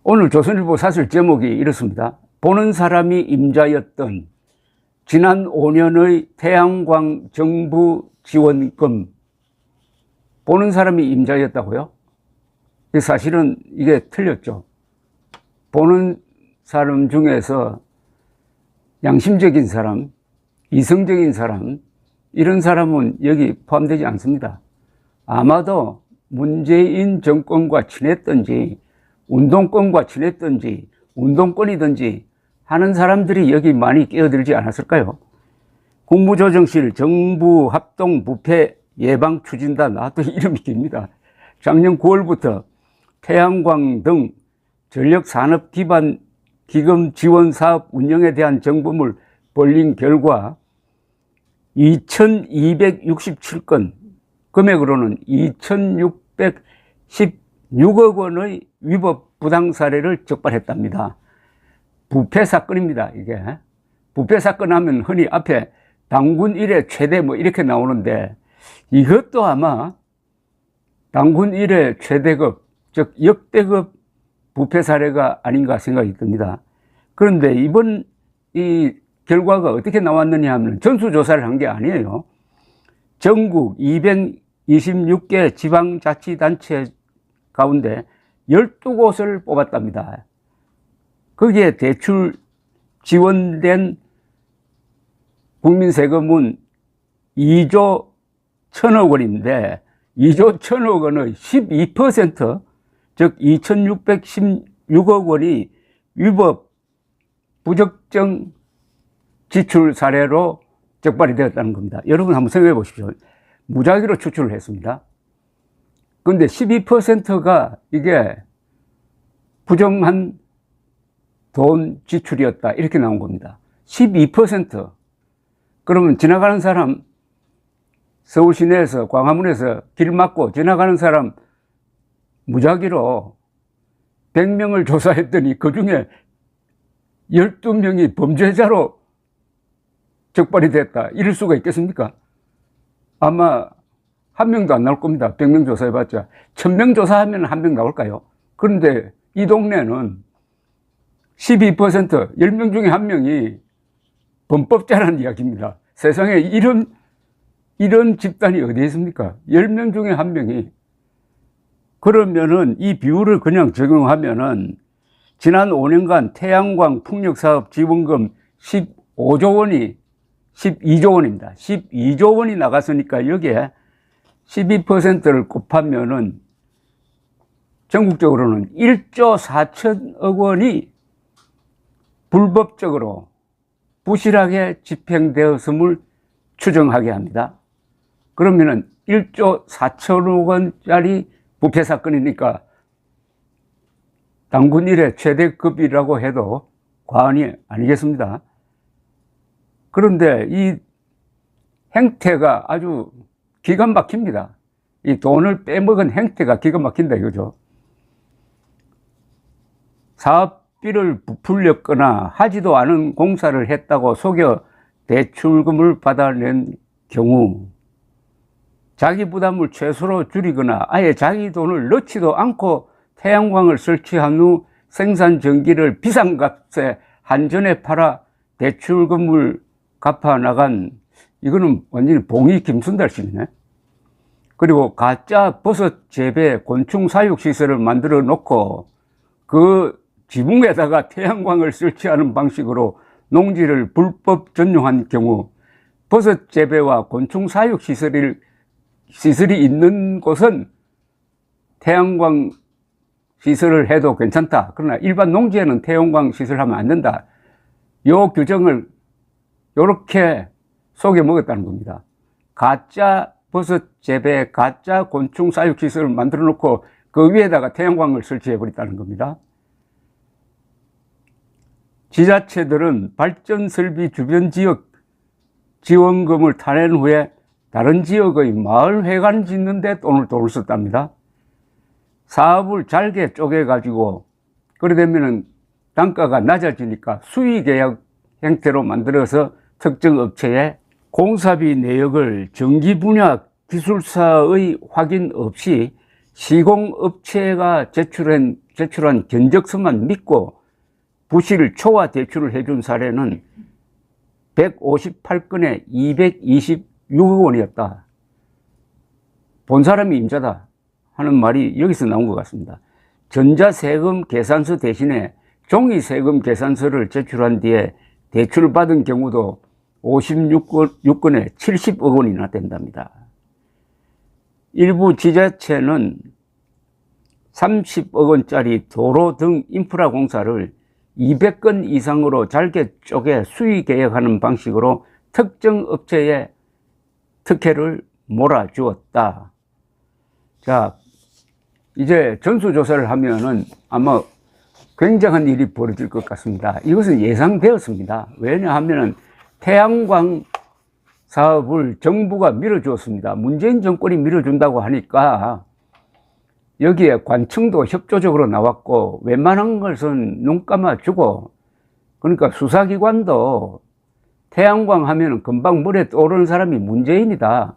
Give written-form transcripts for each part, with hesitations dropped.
오늘 조선일보 사설 제목이 이렇습니다. 보는 사람이 임자였던 지난 5년의 태양광 정부 지원금. 보는 사람이 임자였다고요? 사실은 이게 틀렸죠. 보는 사람 중에서 양심적인 사람, 이성적인 사람, 이런 사람은 여기 포함되지 않습니다. 아마도 문재인 정권과 친했던지 운동권과 친했던지 운동권이든지 하는 사람들이 여기 많이 끼어들지 않았을까요? 국무조정실 정부합동부패 예방추진단, 또 이름이 깁니다. 작년 9월부터 태양광 등 전력산업 기반 기금 지원 사업 운영에 대한 정보물 벌린 결과 2,267건, 금액으로는 2,616억 원의 위법 부당 사례를 적발했답니다. 부패 사건입니다, 이게. 부패 사건 하면 흔히 앞에 당군 이래 최대 뭐 이렇게 나오는데, 이것도 아마 당군 이래 최대급, 즉 역대급 부패 사례가 아닌가 생각이 듭니다. 그런데 이번 이 결과가 어떻게 나왔느냐 하면 전수조사를 한 게 아니에요. 전국 226개 지방자치단체 가운데 12곳을 뽑았답니다. 거기에 대출 지원된 국민 세금은 2조 1천억 원인데 2조 1천억 원의 12%, 즉 2,616억 원이 위법 부적정 지출 사례로 적발이 되었다는 겁니다. 여러분 한번 생각해 보십시오. 무작위로 추출을 했습니다. 그런데 12%가 이게 부정한 돈 지출이었다, 이렇게 나온 겁니다. 12%. 그러면 지나가는 사람, 서울 시내에서 광화문에서 길 막고 지나가는 사람 무작위로 100명을 조사했더니 그중에 12명이 범죄자로 적발이 됐다, 이럴 수가 있겠습니까? 아마 한 명도 안 나올 겁니다. 100명 조사해봤자. 1000명 조사하면 한 명 나올까요? 그런데 이 동네는 12%, 10명 중에 한 명이 범법자라는 이야기입니다. 세상에 이런 집단이 어디에 있습니까? 10명 중에 한 명이. 그러면은 이 비율을 그냥 적용하면은 지난 5년간 태양광 풍력사업 지원금 15조 원이 12조 원입니다. 12조 원이 나갔으니까 여기에 12%를 곱하면은 전국적으로는 1조 4천억 원이 불법적으로 부실하게 집행되었음을 추정하게 합니다. 그러면은 1조 4천억 원짜리 부패 사건이니까 당군 이래 최대급이라고 해도 과언이 아니겠습니다. 그런데 이 행태가 아주 기가 막힙니다. 이 돈을 빼먹은 행태가 기가 막힌다 이거죠. 사업비를 부풀렸거나 하지도 않은 공사를 했다고 속여 대출금을 받아낸 경우 자기 부담을 최소로 줄이거나 아예 자기 돈을 넣지도 않고 태양광을 설치한 후 생산 전기를 비싼 값에 한전에 팔아 대출금을 갚아 나간, 이거는 완전히 봉이 김순달씨네. 그리고 가짜 버섯 재배 곤충 사육 시설을 만들어 놓고 그 지붕에다가 태양광을 설치하는 방식으로 농지를 불법 전용한 경우 버섯 재배와 곤충 사육 시설이 있는 곳은 태양광 시설을 해도 괜찮다. 그러나 일반 농지에는 태양광 시설하면 안 된다. 요 규정을 요렇게 속여 먹었다는 겁니다. 가짜 버섯 재배, 가짜 곤충 사육 시설을 만들어 놓고 그 위에다가 태양광을 설치해 버렸다는 겁니다. 지자체들은 발전 설비 주변 지역 지원금을 타낸 후에 다른 지역의 마을 회관 짓는 데 돈을 썼답니다. 사업을 잘게 쪼개가지고, 그래 되면은 단가가 낮아지니까 수의계약 형태로 만들어서 특정 업체에 공사비 내역을 전기 분야 기술사의 확인 없이 시공업체가 제출한 제출한 견적서만 믿고 부실 초과 대출을 해준 사례는 158건에 226억 원이었다. 본 사람이 임자다 하는 말이 여기서 나온 것 같습니다. 전자세금 계산서 대신에 종이세금 계산서를 제출한 뒤에 대출받은 경우도 56건에 70억 원이나 된답니다. 일부 지자체는 30억 원짜리 도로 등 인프라 공사를 200건 이상으로 잘게 쪼개 수의 계획하는 방식으로 특정 업체에 특혜를 몰아주었다. 자, 이제 전수조사를 하면은 아마 굉장한 일이 벌어질 것 같습니다. 이것은 예상되었습니다. 왜냐하면은 태양광 사업을 정부가 밀어주었습니다. 문재인 정권이 밀어준다고 하니까 여기에 관청도 협조적으로 나왔고 웬만한 것은 눈 감아주고, 그러니까 수사기관도 태양광 하면은 금방 물에 떠오르는 사람이 문재인이다.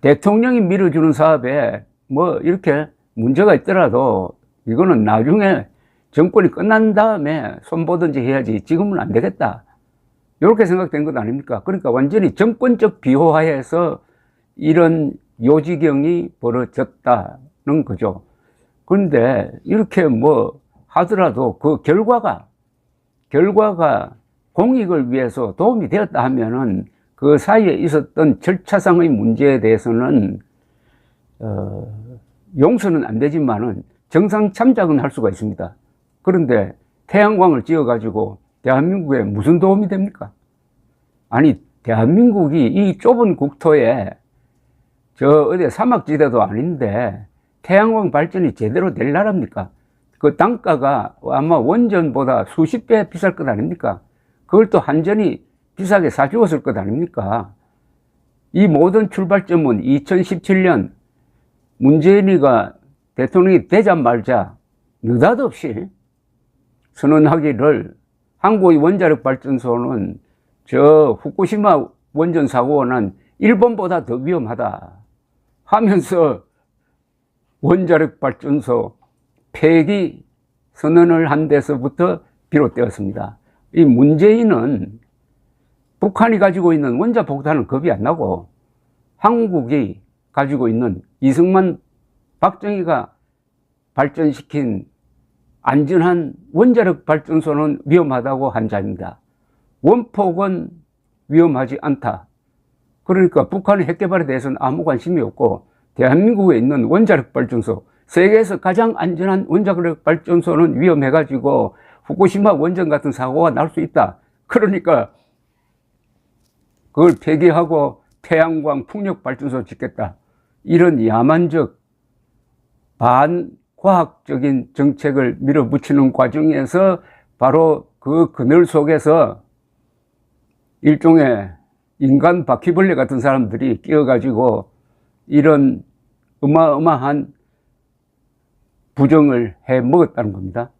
대통령이 밀어주는 사업에 뭐 이렇게 문제가 있더라도 이거는 나중에 정권이 끝난 다음에 손보든지 해야지 지금은 안 되겠다. 이렇게 생각된 것 아닙니까? 그러니까 완전히 정권적 비호하에서 이런 요지경이 벌어졌다는 거죠. 그런데 이렇게 뭐 하더라도 그 결과가 공익을 위해서 도움이 되었다 하면은 그 사이에 있었던 절차상의 문제에 대해서는 용서는 안 되지만은 정상 참작은 할 수가 있습니다. 그런데 태양광을 지어가지고 대한민국에 무슨 도움이 됩니까? 아니, 대한민국이 이 좁은 국토에 어디 사막지대도 아닌데 태양광 발전이 제대로 될 나라입니까? 그 단가가 아마 원전보다 수십 배 비쌀 것 아닙니까? 그걸 또 한전이 비싸게 사주었을 것 아닙니까? 이 모든 출발점은 2017년 문재인이가 대통령이 되자마자 느닷없이 선언하기를 한국의 원자력 발전소는 저 후쿠시마 원전 사고가 난 일본보다 더 위험하다 하면서 원자력 발전소 폐기 선언을 한 데서부터 비롯되었습니다. 이 문재인은 북한이 가지고 있는 원자폭탄은 겁이 안 나고 한국이 가지고 있는 이승만 박정희가 발전시킨 안전한 원자력 발전소는 위험하다고 한 자입니다. 원폭은 위험하지 않다. 그러니까 북한의 핵개발에 대해서는 아무 관심이 없고 대한민국에 있는 원자력 발전소, 세계에서 가장 안전한 원자력 발전소는 위험해가지고 후쿠시마 원전 같은 사고가 날 수 있다. 그러니까 그걸 폐기하고 태양광 풍력 발전소 짓겠다. 이런 야만적 반과학적인 정책을 밀어붙이는 과정에서 바로 그 그늘 속에서 일종의 인간 바퀴벌레 같은 사람들이 끼어가지고 이런 어마어마한 부정을 해 먹었다는 겁니다.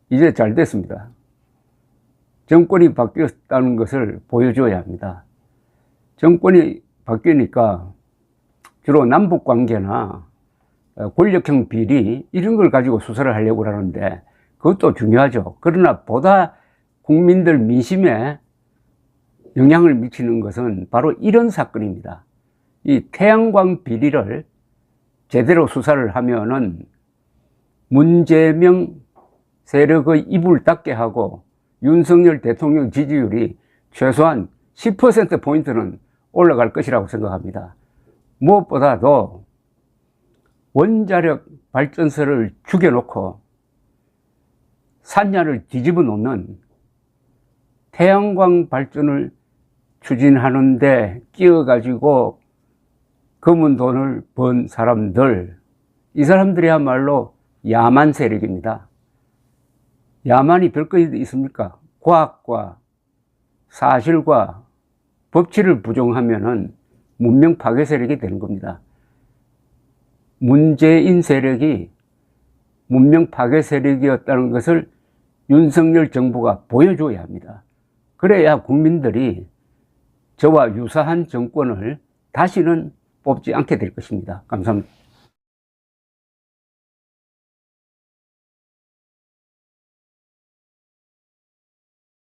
이제 잘 됐습니다. 정권이 바뀌었다는 것을 보여줘야 합니다. 정권이 바뀌니까 주로 남북 관계나 권력형 비리 이런 걸 가지고 수사를 하려고 하는데 그것도 중요하죠. 그러나 보다 국민들 민심에 영향을 미치는 것은 바로 이런 사건입니다. 이 태양광 비리를 제대로 수사를 하면은 문재명 세력의 입을 닫게 하고 윤석열 대통령 지지율이 최소한 10%포인트는 올라갈 것이라고 생각합니다. 무엇보다도 원자력 발전소를 죽여놓고 산야를 뒤집어 놓는 태양광 발전을 추진하는데 끼어가지고 검은 돈을 번 사람들, 이 사람들이야말로 야만 세력입니다. 야만이 별것이 있습니까? 과학과 사실과 법치를 부정하면은 문명 파괴 세력이 되는 겁니다. 문재인 세력이 문명 파괴 세력이었다는 것을 윤석열 정부가 보여줘야 합니다. 그래야 국민들이 저와 유사한 정권을 다시는 뽑지 않게 될 것입니다. 감사합니다.